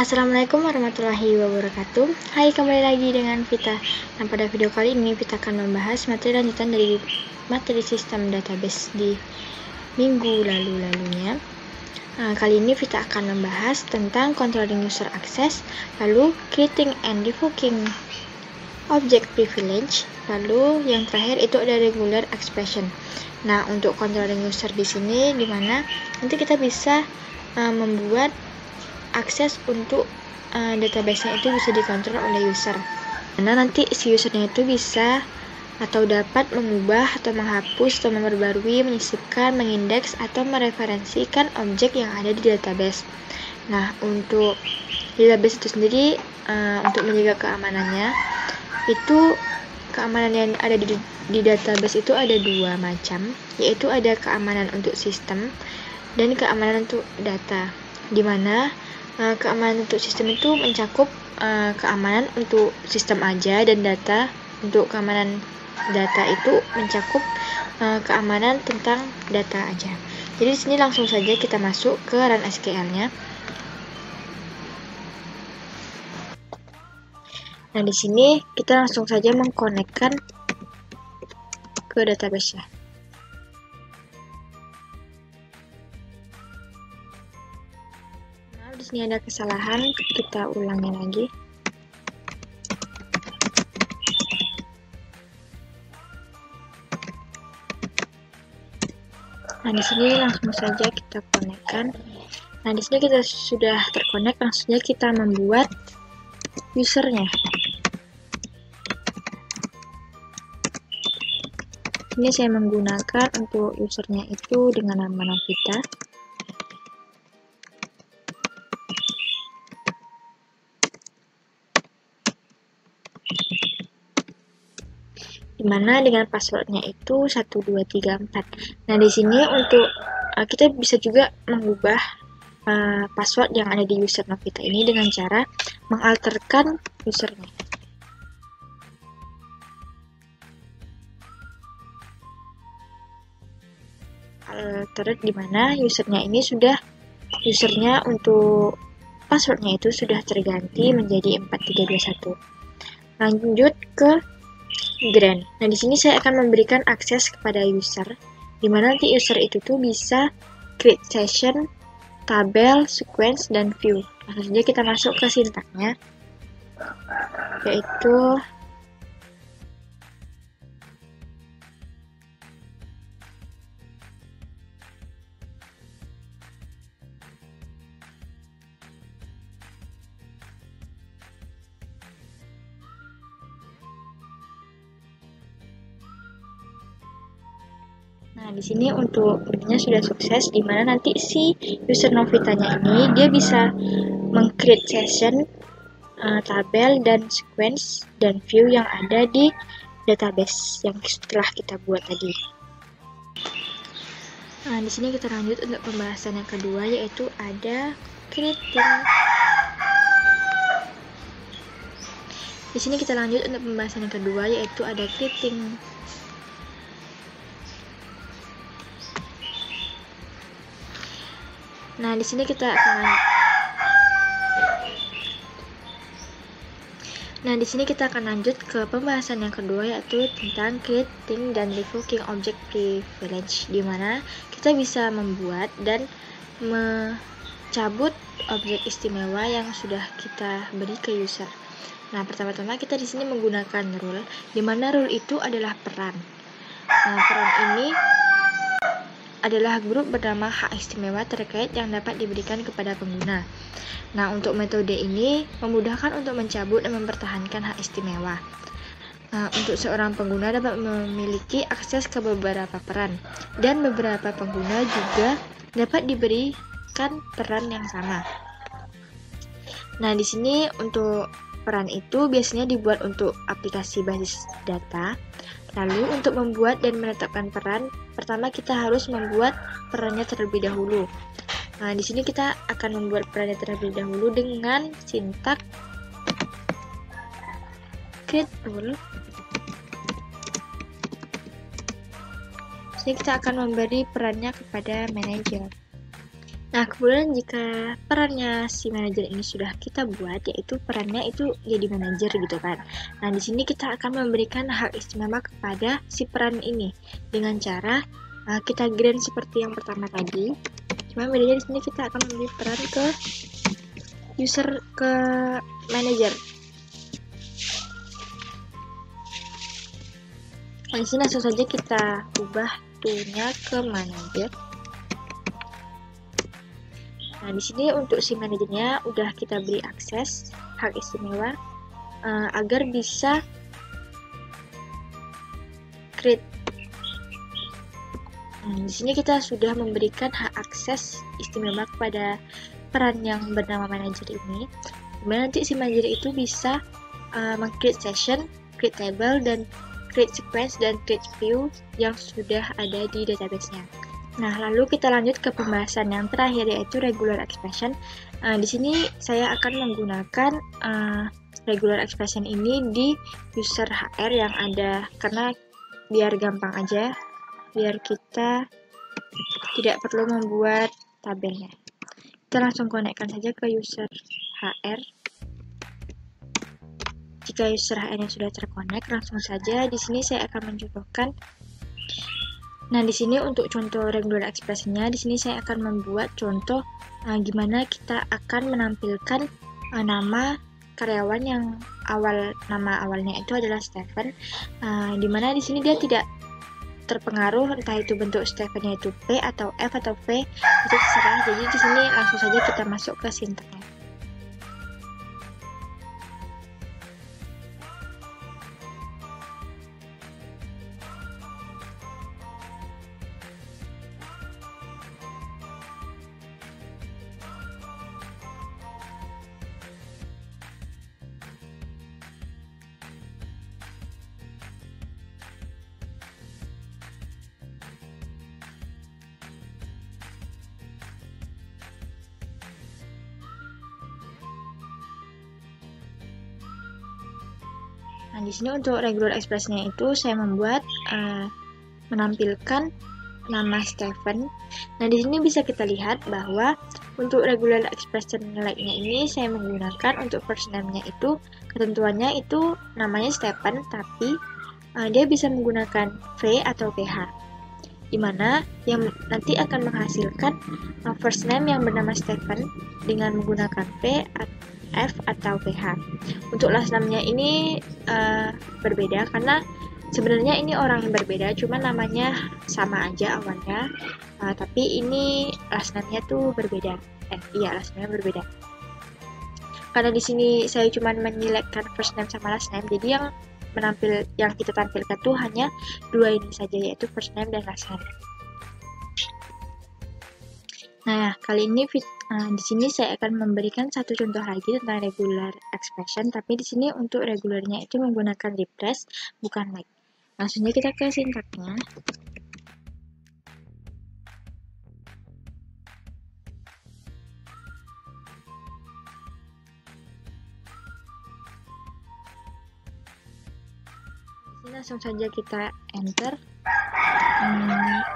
Assalamualaikum warahmatullahi wabarakatuh. Hai, kembali lagi dengan Vita. Nah, pada video kali ini Vita akan membahas materi lanjutan dari materi sistem database di minggu lalu-lalunya. Nah, kali ini Vita akan membahas tentang controlling user access, lalu creating and revoking object privilege, lalu yang terakhir itu ada regular expression. Nah, untuk controlling user di sini dimana nanti kita bisa membuat akses untuk database-nya itu bisa dikontrol oleh user. Karena nanti si usernya itu bisa atau dapat mengubah atau menghapus atau memperbarui, menyisipkan, mengindeks atau mereferensikan objek yang ada di database. Nah, untuk database itu sendiri untuk menjaga keamanannya, itu keamanan yang ada di database itu ada dua macam, yaitu ada keamanan untuk sistem dan keamanan untuk data, di mana keamanan untuk sistem itu mencakup keamanan untuk sistem aja, dan data untuk keamanan data itu mencakup keamanan tentang data aja. Jadi di sini langsung saja kita masuk ke run SQL-nya. Nah, di sini kita langsung saja mengkonekkan ke database-nya. Di sini ada kesalahan, kita ulangi lagi. Nah, di sini langsung saja kita konekkan. Nah, di sini kita sudah terkonek, langsung saja kita membuat usernya. Ini saya menggunakan untuk usernya itu dengan nama Novita. Dimana dengan passwordnya itu 1234. Nah, di sini untuk kita bisa juga mengubah password yang ada di user Novita ini dengan cara mengalterkan usernya. Alter dimana usernya ini usernya untuk passwordnya itu sudah terganti menjadi 4321. Lanjut ke grant. Nah, di sini saya akan memberikan akses kepada user, di mana nanti user itu tuh bisa create session, tabel, sequence, dan view. Langsung saja kita masuk ke sintaknya, yaitu Nah, di sini untuk intinya sudah sukses, di mana nanti si user Novitanya ini dia bisa meng-create session, tabel, dan sequence, dan view yang ada di database yang setelah kita buat tadi. Nah, di sini kita lanjut untuk pembahasan yang kedua, yaitu ada creating. Di sini kita lanjut untuk pembahasan yang kedua, yaitu ada creating. Nah, di sini kita akan lanjut ke pembahasan yang kedua, yaitu tentang creating dan revoking object privilege, di mana kita bisa membuat dan mencabut objek istimewa yang sudah kita beri ke user. Nah, pertama-tama kita di sini menggunakan rule, di mana rule itu adalah peran. Nah, peran ini adalah grup bernama hak istimewa terkait yang dapat diberikan kepada pengguna. Nah, untuk metode ini memudahkan untuk mencabut dan mempertahankan hak istimewa. Untuk seorang pengguna dapat memiliki akses ke beberapa peran, dan beberapa pengguna juga dapat diberikan peran yang sama. Nah, di sini untuk peran itu biasanya dibuat untuk aplikasi basis data. Lalu untuk membuat dan menetapkan peran, pertama kita harus membuat perannya terlebih dahulu. Nah, di sini kita akan membuat perannya terlebih dahulu dengan sintak create rule. Jadi kita akan memberi perannya kepada manager. Nah, kemudian jika perannya si manajer ini sudah kita buat, yaitu perannya itu jadi manajer gitu kan. Nah, di sini kita akan memberikan hak istimewa kepada si peran ini dengan cara kita grant seperti yang pertama tadi. Cuma bedanya di sini kita akan memberi peran ke user, ke manajer. Nah, di sini langsung saja kita ubah to-nya ke manajer. Nah, di sini untuk si manajernya udah kita beri akses hak istimewa agar bisa create. Nah, di sini kita sudah memberikan hak akses istimewa kepada peran yang bernama manajer ini. Dimana nanti si manajer itu bisa meng-create session, create table, dan create sequence dan create view yang sudah ada di database-nya. Nah, lalu kita lanjut ke pembahasan yang terakhir, yaitu regular expression. Di sini saya akan menggunakan regular expression ini di user HR yang ada, karena biar gampang aja, biar kita tidak perlu membuat tabelnya. Kita langsung konekkan saja ke user HR. Jika user HR-nya sudah terkonek, langsung saja di sini saya akan mencontohkan. Nah, di sini untuk contoh regular expression-nya, di sini saya akan membuat contoh gimana kita akan menampilkan nama karyawan yang nama awalnya itu adalah Stephen, dimana di sini dia tidak terpengaruh entah itu bentuk Stephen-nya itu P atau F atau V, itu terserah. Jadi di sini langsung saja kita masuk ke sintaknya. Nah, di sini untuk regular expression-nya itu saya membuat menampilkan nama Stephen. Nah, di sini bisa kita lihat bahwa untuk regular expression like-nya ini saya menggunakan untuk first name-nya itu ketentuannya itu namanya Stephen, tapi dia bisa menggunakan V atau PH, dimana yang nanti akan menghasilkan first name yang bernama Stephen dengan menggunakan V, F atau PH. Untuk last name-nya ini berbeda karena sebenarnya ini orang yang berbeda, cuma namanya sama aja awalnya, tapi ini last name-nya tuh berbeda. Last name-nya berbeda. Karena di sini saya cuma menyelektkan first name sama last name, jadi yang kita tampilkan tuh hanya dua ini saja, yaitu first name dan last name. Nah, kali ini di sini saya akan memberikan satu contoh lagi tentang regular expression, tapi di sini untuk regularnya itu menggunakan replace, bukan like. Langsung aja kita ke sintaknya. Di sini langsung saja kita enter.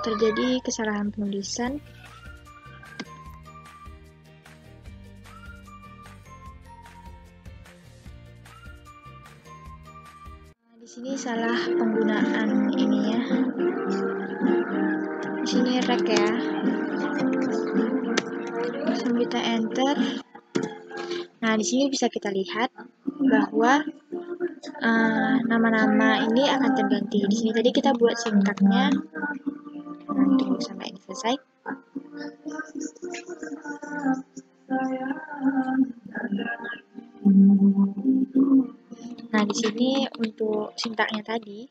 Terjadi kesalahan penulisan. Di sini salah penggunaan ini ya. Di sini rek ya. Langsung kita enter. Nah, di sini bisa kita lihat bahwa nama-nama ini akan terganti. Di sini tadi kita buat sintaknya. Tunggu sampai ini selesai. Nah, di sini untuk sintaknya tadi.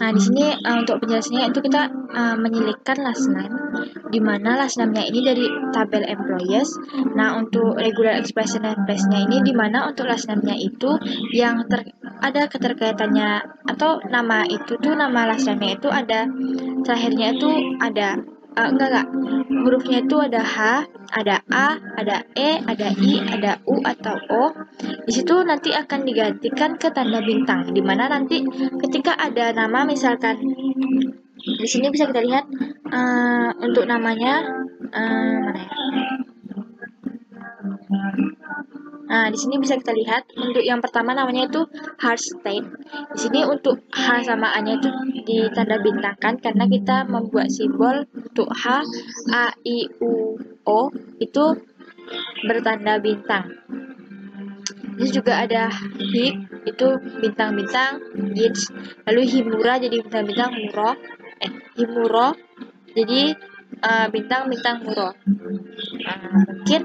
Nah, di sini untuk penjelasannya itu kita menyelipkan last name, di mana last name-nya ini dari tabel employees. Nah, untuk regular expression dan place-nya ini, di mana untuk last name-nya itu yang ada keterkaitannya, atau nama itu tuh nama last name-nya itu ada terakhirnya itu ada enggak. Hurufnya itu ada H, ada A, ada E, ada I, ada U atau O. Di situ nanti akan digantikan ke tanda bintang, di mana nanti ketika ada nama, misalkan di sini bisa kita lihat untuk namanya mana ya? Nah, di sini bisa kita lihat untuk yang pertama namanya itu Hearthstone. Di sini untuk H sama A-nya itu ditanda bintangkan karena kita membuat simbol untuk H, A, I, U, O itu bertanda bintang. Ini juga ada Hik, itu bintang-bintang, Gins. Lalu Himura jadi bintang-bintang Muro. Himuro jadi bintang-bintang Muro. Mungkin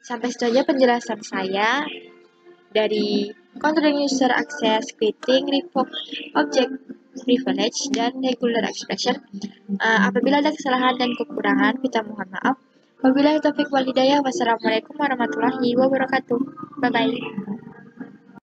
sampai situ aja penjelasan saya dari Controlling User Access, Creating, Revoke, Object Privilege, dan Regular Expression. Apabila ada kesalahan dan kekurangan, kita mohon maaf. Wabillahi taufiq wal hidayah. Wassalamualaikum warahmatullahi wabarakatuh. Bye-bye.